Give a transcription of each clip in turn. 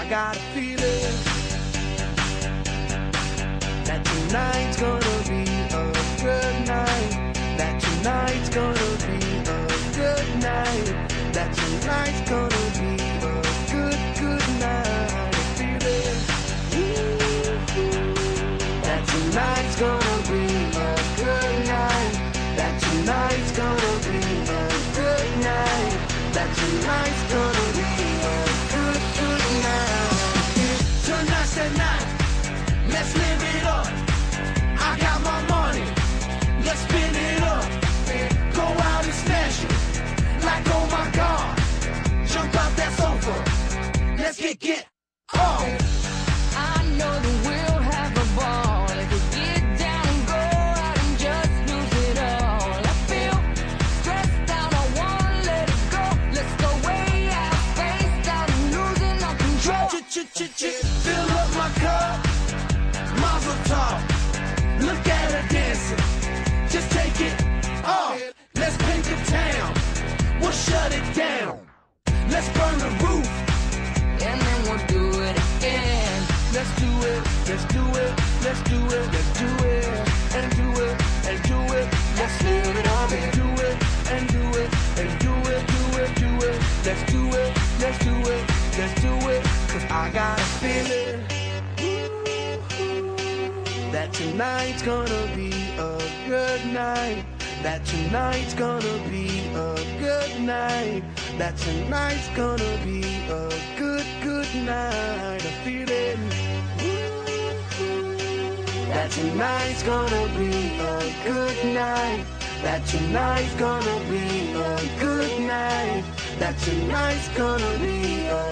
got a feeling that tonight's gonna be a good night. That tonight's gonna be a good night. That tonight's gonna be a good night. A feeling that tonight's gonna be a good night. That tonight's gonna be a good night. That tonight's gonna be a good night. Tonight's the night. Let's live it up. I got my money. Let's spin it up. Go out and smash it. Like oh my God. Jump out that sofa. Let's get off. I know that we'll have a ball. If we get down and go out and just lose it all. I feel stressed out, I wanna let it go. Let's go way out, spaced out and losing our control. Fill up my cup, Mazel tov. Look at her dancing, just take it off. Let's paint the town, we'll shut it down. Let's burn the roof, And then we'll do it again. let's do it, let's do it, let's do it, let's do it, and do it, and do it. Let's live it up and do it, and do it, and do it, do it, do it. Let's do it, let's do it, let's do it. Cause I got a feeling that tonight's gonna be a good night. That tonight's gonna be a good night. That tonight's gonna be a good night. A feeling that tonight's gonna be a good night. That tonight's gonna be a good night. That tonight's gonna be a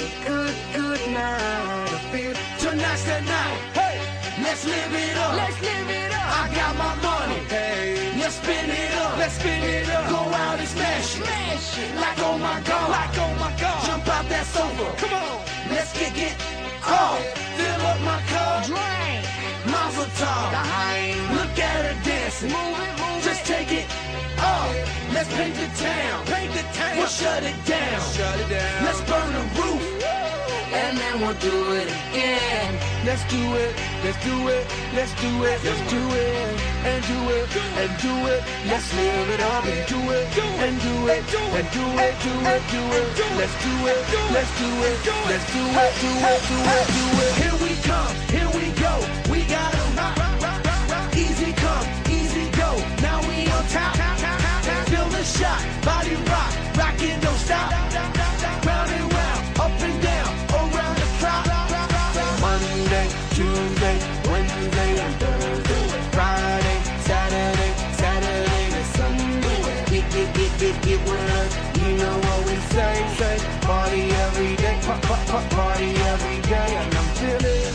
good night. I feel tonight's the night. Hey, let's live it up. Let's live it up. I got my money. Hey, let's spin it up. Let's spin it up. Go out and smash it. Smash it. Like oh my God. Like oh my God. Jump out that sofa. Come on. Let's get off. Fill up my cup. Drink. Mazel tov. Look at her dancing. Move it, move Just it. take it off. Let's paint the town. Paint the town. We'll shut it down. Shut it down. Let's burn the roof. And then we'll do it again. Let's do it. Let's do it. Let's do it. Let's do it. And do it. And do it. Let's live it up and do it. And do it. And do it. Do it. Do it. Let's do it. Let's do it. Let's do it. Do it. Do it. Do it. Here we come. Here we go. We gotta rock. Easy come. Easy go. Now we on top. Feel the shot. Body rock. Rockin', don't stop. Round and round. Up and down. Around the clock. Monday, Tuesday, Wednesday, and Thursday. Friday, Saturday, Saturday to Sunday. Get with us. You know what we say. Party every day. Party every day. And I'm feeling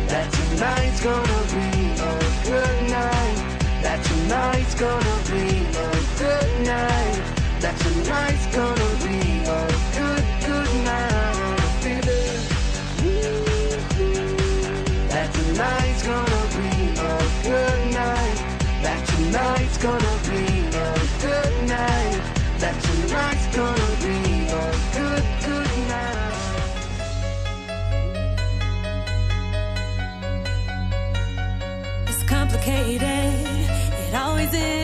that tonight's gonna be a good night. That tonight's gonna be a good night. That tonight's gonna be a good night. I'm feeling that tonight's gonna be a good night. That tonight's gonna be a good night. That tonight's gonna be a good night. It's complicated, it always is.